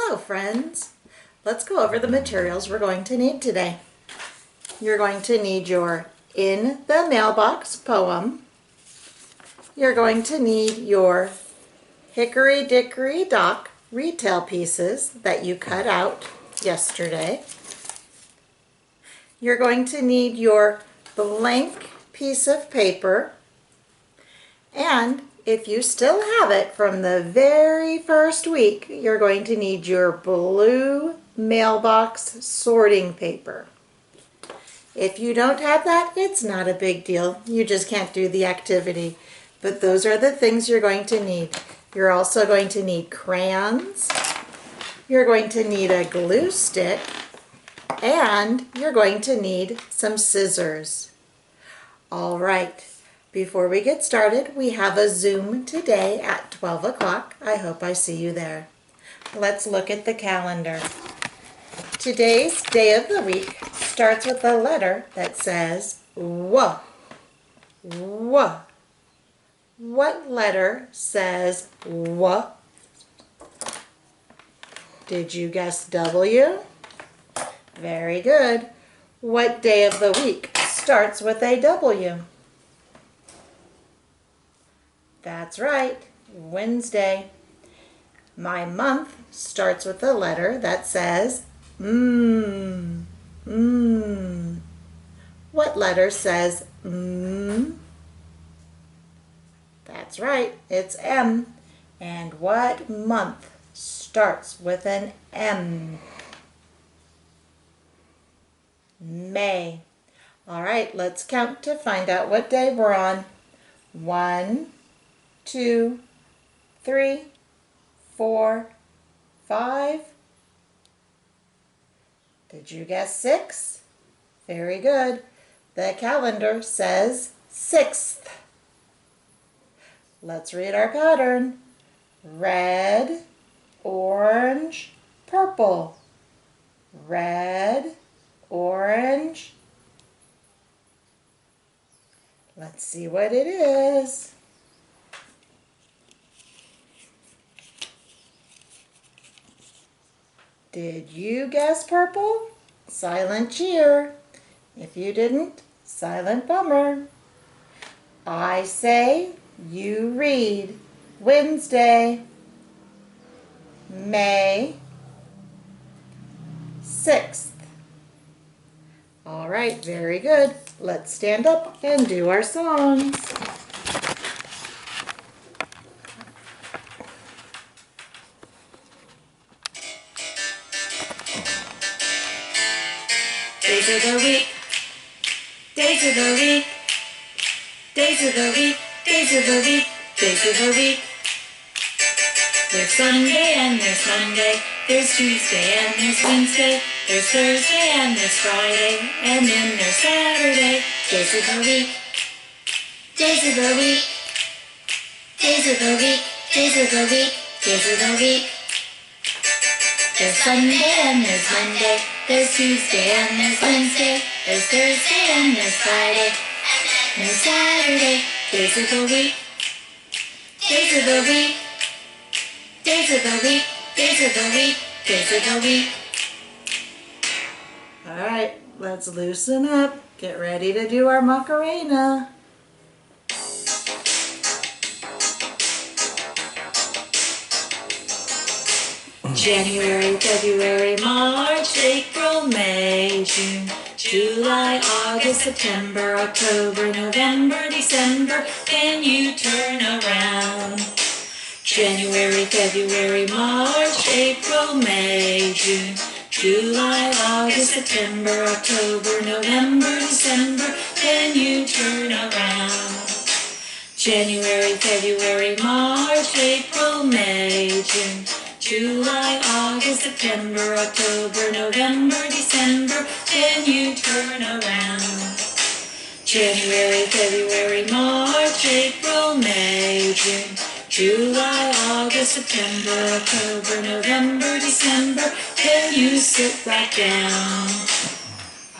Hello friends! Let's go over the materials we're going to need today. You're going to need your In the Mailbox poem. You're going to need your Hickory Dickory Dock retail pieces that you cut out yesterday. You're going to need your blank piece of paper, and if you still have it from the very first week, you're going to need your blue mailbox sorting paper. If you don't have that, it's not a big deal. You just can't do the activity. But those are the things you're going to need. You're also going to need crayons. You're going to need a glue stick. And you're going to need some scissors. All right. Before we get started, we have a Zoom today at 12 o'clock. I hope I see you there. Let's look at the calendar. Today's day of the week starts with a letter that says W. W. What letter says W? Did you guess W? Very good. What day of the week starts with a W? That's right, Wednesday. My month starts with a letter that says M. M. What letter says M? That's right, it's M. And what month starts with an M? May. All right, let's count to find out what day we're on. 1, 2, 3, 4, 5. Did you guess 6? Very good. The calendar says 6th. Let's read our pattern. Red, orange, purple. Red, orange. Let's see what it is. Did you guess purple? Silent cheer. If you didn't, silent bummer. I say, you read. Wednesday, May 6th. All right, very good. Let's stand up and do our songs. Days of the week, days of the week, days of the week, days of the week, days of the week. There's Sunday and there's Monday, there's Tuesday and there's Wednesday, there's Thursday and there's Friday, and then there's Saturday. Days of the week, days of the week, days of the week, days of the week, days of the week. There's Sunday and there's Monday, there's Tuesday and there's Wednesday, there's Thursday and there's Friday, and there's Saturday. Days of the week, days of the week, days of the week, days of the week, days of the week. All right, let's loosen up. Get ready to do our Macarena. January, February, March, April, May, June, July, August, September, October, November, December. Can you turn around? January, February, March, April, May, June, July, August, September, October, November, December. Can you turn around? January, February, March, April, May, June, July, August, September, October, November, December. Can you turn around? January, February, March, April, May, June, July, August, September, October, November, December. Can you sit back down?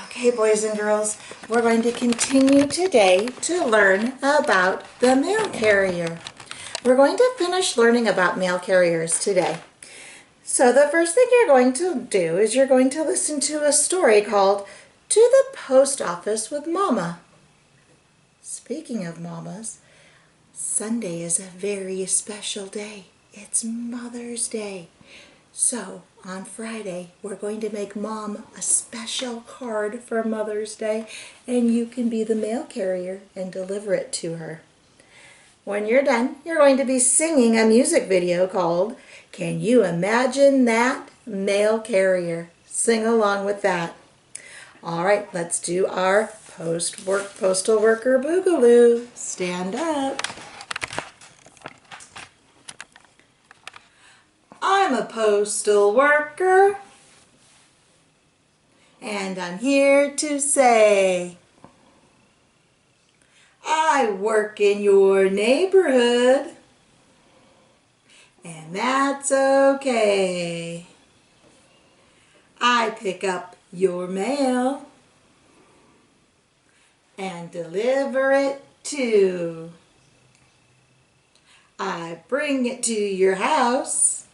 Okay, boys and girls, we're going to continue today to learn about the mail carrier. We're going to finish learning about mail carriers today. So the first thing you're going to do is you're going to listen to a story called To the Post Office with Mama. Speaking of mamas, Sunday is a very special day. It's Mother's Day. So on Friday, we're going to make Mom a special card for Mother's Day, and you can be the mail carrier and deliver it to her. When you're done, you're going to be singing a music video called Can You Imagine That Mail Carrier? Sing along with that. All right, let's do our postal worker boogaloo. Stand up. I'm a postal worker, and I'm here to say I work in your neighborhood, and that's okay. I pick up your mail and deliver it too. I bring it to your house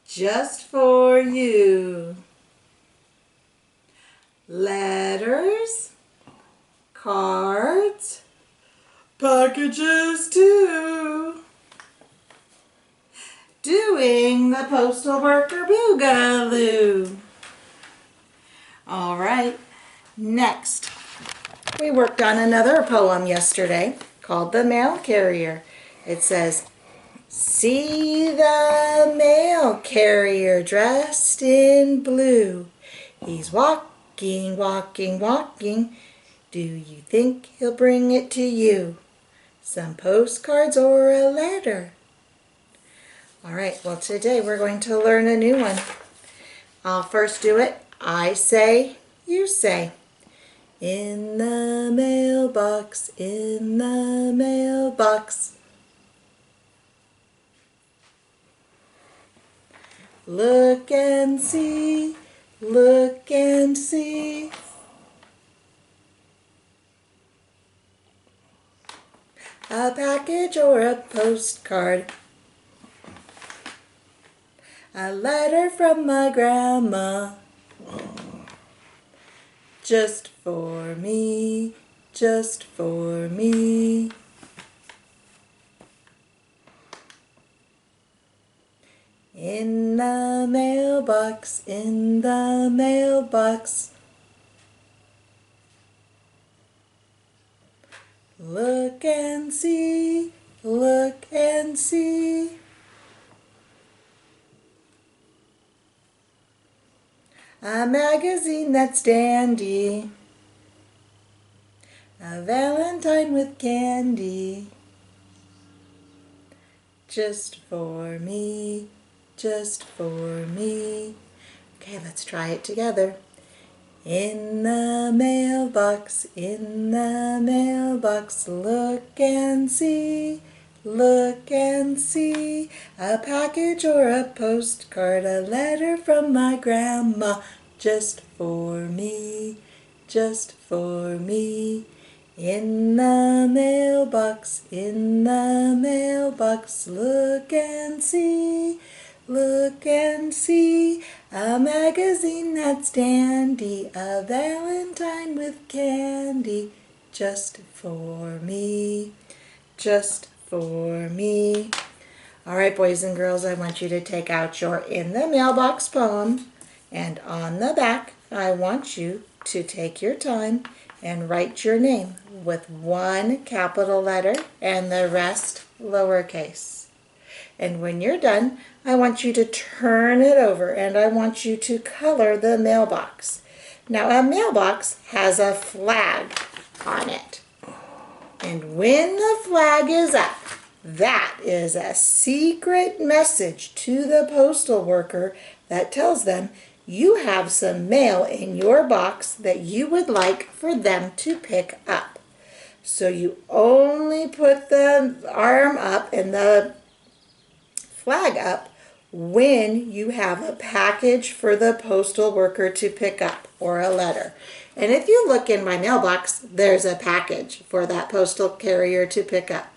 just for you. Letters, cards, packages too. Doing the postal worker boogaloo. All right, next. We worked on another poem yesterday called The Mail Carrier. It says, see the mail carrier dressed in blue. He's walking, walking, walking. Do you think he'll bring it to you? Some postcards or a letter? All right, well today we're going to learn a new one. I'll first do it. I say, you say. In the mailbox, in the mailbox. Look and see, look and see. A package or a postcard. A letter from my grandma. Just for me, just for me. In the mailbox, in the mailbox. Look and see, look and see. A magazine that's dandy. A valentine with candy. Just for me, just for me. Okay, let's try it together. In the mailbox, in the mailbox, look and see, look and see. A package or a postcard, a letter from my grandma. Just for me, just for me. In the mailbox, in the mailbox, look and see, look and see. A magazine that's dandy, a valentine with candy. Just for me, just for me. All right, boys and girls, I want you to take out your In the Mailbox poem, and on the back, I want you to take your time and write your name with one capital letter and the rest lowercase. And when you're done, I want you to turn it over and I want you to color the mailbox. Now, a mailbox has a flag on it. And when the flag is up, that is a secret message to the postal worker that tells them you have some mail in your box that you would like for them to pick up. So you only put the arm up and the flag up when you have a package for the postal worker to pick up or a letter. And if you look in my mailbox, there's a package for that postal carrier to pick up.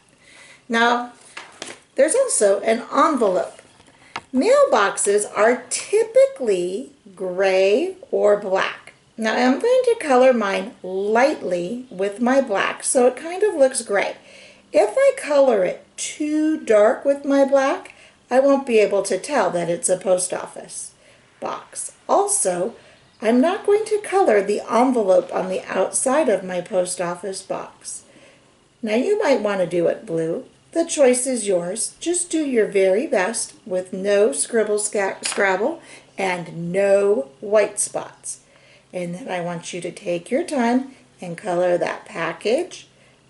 Now, there's also an envelope. Mailboxes are typically gray or black. Now I'm going to color mine lightly with my black so it kind of looks gray. If I color it too dark with my black, I won't be able to tell that it's a post office box. Also, I'm not going to color the envelope on the outside of my post office box. Now you might want to do it blue. The choice is yours. Just do your very best with no scribble scrabble and no white spots. And then I want you to take your time and color that package.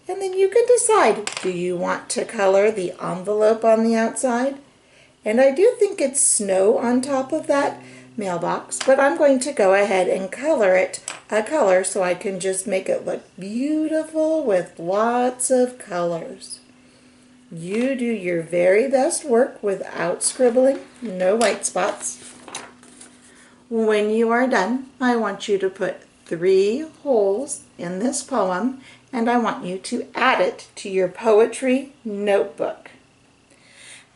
And then you can decide, do you want to color the envelope on the outside? And I do think it's snow on top of that mailbox, but I'm going to go ahead and color it a color so I can just make it look beautiful with lots of colors. You do your very best work without scribbling, no white spots. When you are done, I want you to put 3 holes in this poem, and I want you to add it to your poetry notebook.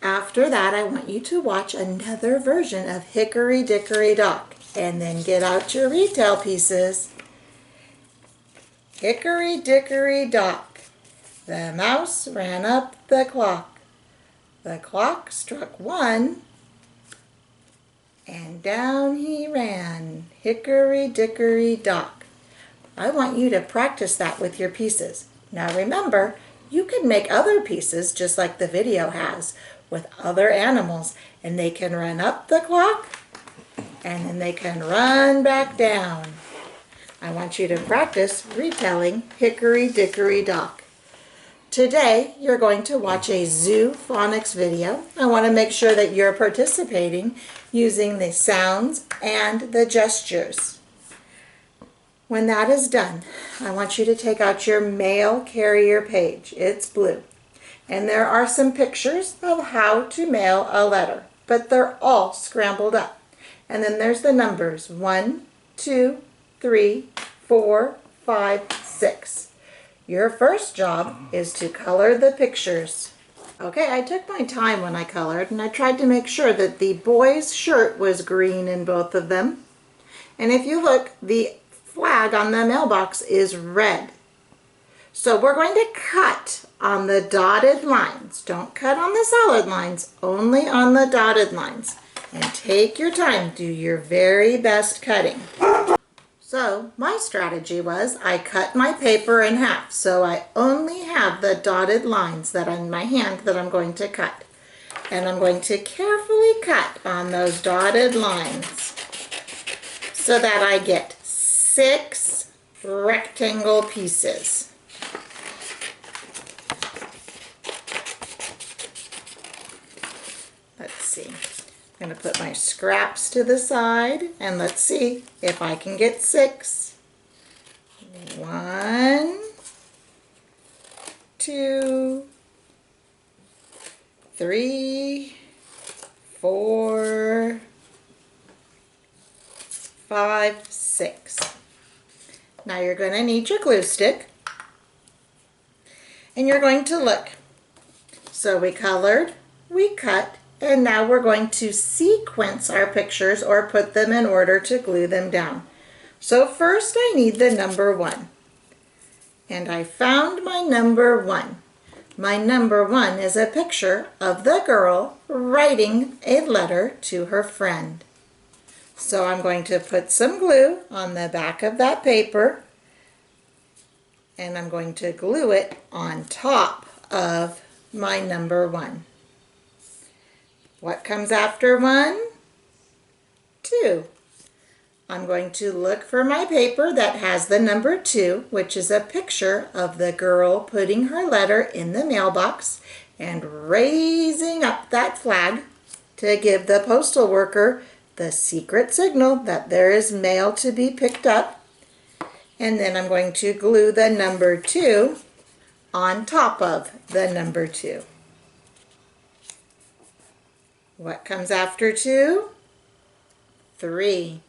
After that, I want you to watch another version of Hickory Dickory Dock, and then get out your retail pieces. Hickory Dickory Dock. The mouse ran up the clock. The clock struck 1, and down he ran. Hickory Dickory Dock. I want you to practice that with your pieces. Now remember, you can make other pieces just like the video has with other animals, and they can run up the clock and then they can run back down. I want you to practice retelling Hickory Dickory Dock. Today you're going to watch a zoo phonics video. I want to make sure that you're participating using the sounds and the gestures. When that is done, I want you to take out your mail carrier page. It's blue. And there are some pictures of how to mail a letter, but they're all scrambled up. And then there's the numbers 1, 2, 3, 4, 5, 6. Your first job is to color the pictures. Okay, I took my time when I colored, and I tried to make sure that the boy's shirt was green in both of them. And if you look, the flag on the mailbox is red. So we're going to cut on the dotted lines. Don't cut on the solid lines, only on the dotted lines. And take your time, do your very best cutting. So my strategy was I cut my paper in half, so I only have the dotted lines that are in my hand that I'm going to cut. And I'm going to carefully cut on those dotted lines so that I get 6 rectangle pieces. Let's see. I'm going to put my scraps to the side, and let's see if I can get 6. 1, 2, 3, 4, 5, 6. Now you're going to need your glue stick, and you're going to look. So we colored, we cut, and now we're going to sequence our pictures or put them in order to glue them down. So first I need the number 1. And I found my number 1. My number 1 is a picture of the girl writing a letter to her friend. So I'm going to put some glue on the back of that paper, and I'm going to glue it on top of my number 1. What comes after 1? 2. I'm going to look for my paper that has the number 2, which is a picture of the girl putting her letter in the mailbox and raising up that flag to give the postal worker the secret signal that there is mail to be picked up. And then I'm going to glue the number 2 on top of the number 2. What comes after 2? 3.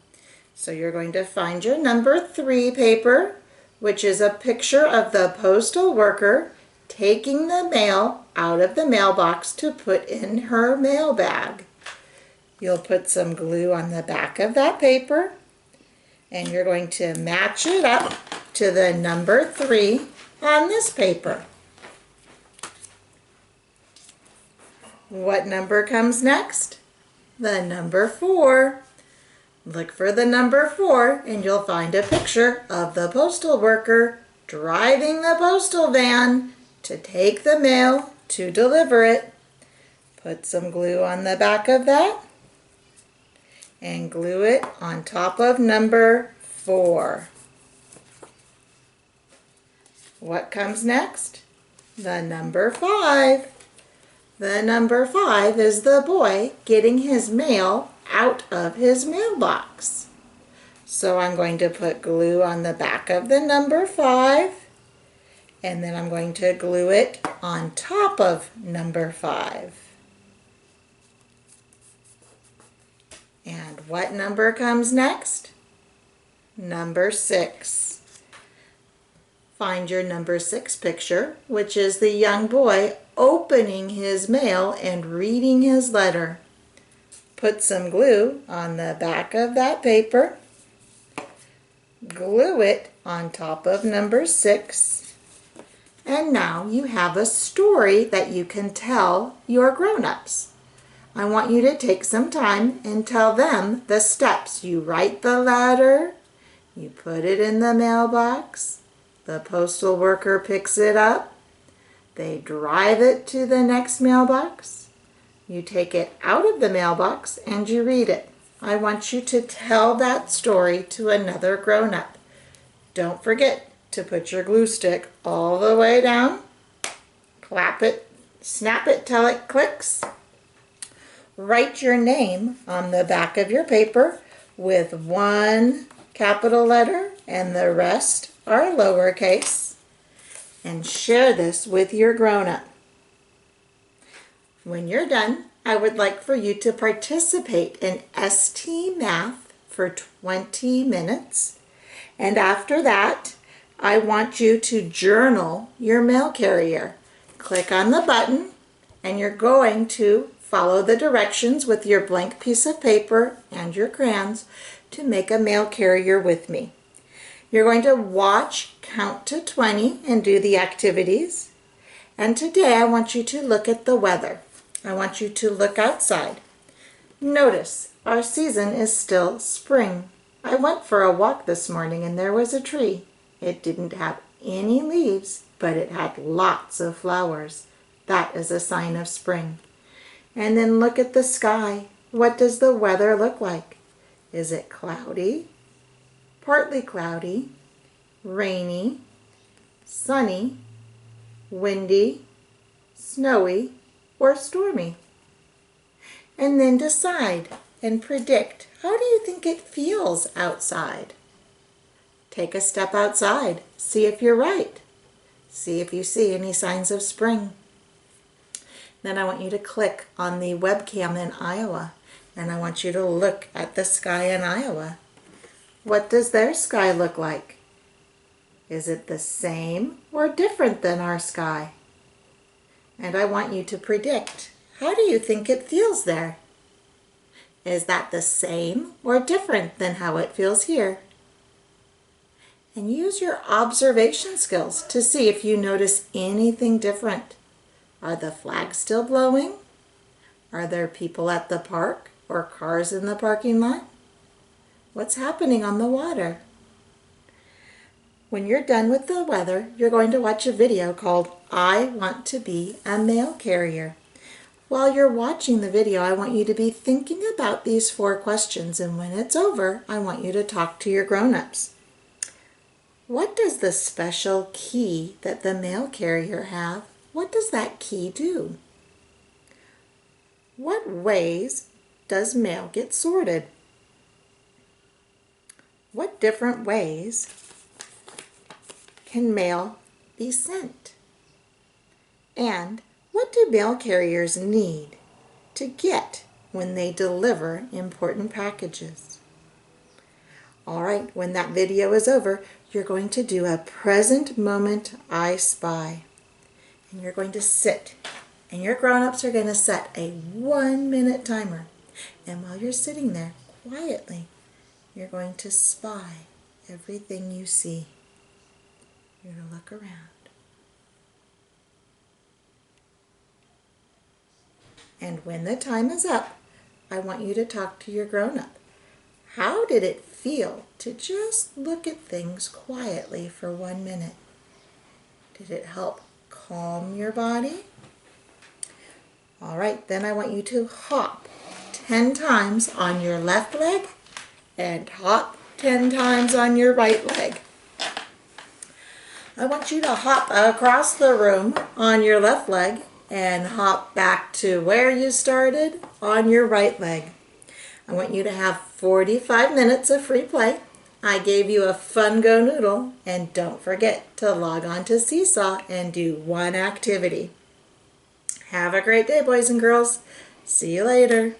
So you're going to find your number 3 paper, which is a picture of the postal worker taking the mail out of the mailbox to put in her mail bag. You'll put some glue on the back of that paper, and you're going to match it up to the number 3 on this paper. What number comes next? The number 4. Look for the number 4 and you'll find a picture of the postal worker driving the postal van to take the mail to deliver it. Put some glue on the back of that and glue it on top of number 4. What comes next? The number 5. The number 5 is the boy getting his mail out of his mailbox. So I'm going to put glue on the back of the number 5, and then I'm going to glue it on top of number 5. And what number comes next? Number 6. Find your number 6 picture, which is the young boy opening his mail and reading his letter. Put some glue on the back of that paper. Glue it on top of number 6. And now you have a story that you can tell your grown-ups. I want you to take some time and tell them the steps. You write the letter, you put it in the mailbox, the postal worker picks it up, they drive it to the next mailbox, you take it out of the mailbox and you read it. I want you to tell that story to another grown-up. Don't forget to put your glue stick all the way down, clap it, snap it till it clicks. Write your name on the back of your paper with one capital letter and the rest are lowercase, and share this with your grown-up. When you're done, I would like for you to participate in ST Math for 20 minutes, and after that I want you to journal your mail carrier. Click on the button and you're going to follow the directions with your blank piece of paper and your crayons to make a mail carrier with me. You're going to watch Count to 20 and do the activities. And today I want you to look at the weather. I want you to look outside. Notice our season is still spring. I went for a walk this morning and there was a tree. It didn't have any leaves, but it had lots of flowers. That is a sign of spring. And then look at the sky. What does the weather look like? Is it cloudy? Partly cloudy, rainy, sunny, windy, snowy, or stormy? And then decide and predict, how do you think it feels outside? Take a step outside, see if you're right. See if you see any signs of spring. Then I want you to click on the webcam in Iowa, and I want you to look at the sky in Iowa. What does their sky look like? Is it the same or different than our sky? And I want you to predict, how do you think it feels there? Is that the same or different than how it feels here? And use your observation skills to see if you notice anything different. Are the flags still blowing? Are there people at the park or cars in the parking lot? What's happening on the water? When you're done with the weather, you're going to watch a video called I Want to Be a Mail Carrier. While you're watching the video, I want you to be thinking about these 4 questions, and when it's over, I want you to talk to your grown-ups. What does the special key that the mail carrier have? What does that key do? What ways does mail get sorted? What different ways can mail be sent? And what do mail carriers need to get when they deliver important packages? All right, when that video is over, you're going to do a present moment I spy. And you're going to sit, and your grown-ups are going to set a 1-minute timer. And while you're sitting there quietly, you're going to spy everything you see. You're going to look around. And when the time is up, I want you to talk to your grown-up. How did it feel to just look at things quietly for 1 minute? Did it help calm your body? All right, then I want you to hop 10 times on your left leg and hop 10 times on your right leg. I want you to hop across the room on your left leg and hop back to where you started on your right leg. I want you to have 45 minutes of free play. I gave you a fun Go Noodle, and don't forget to log on to Seesaw and do one activity. Have a great day, boys and girls. See you later.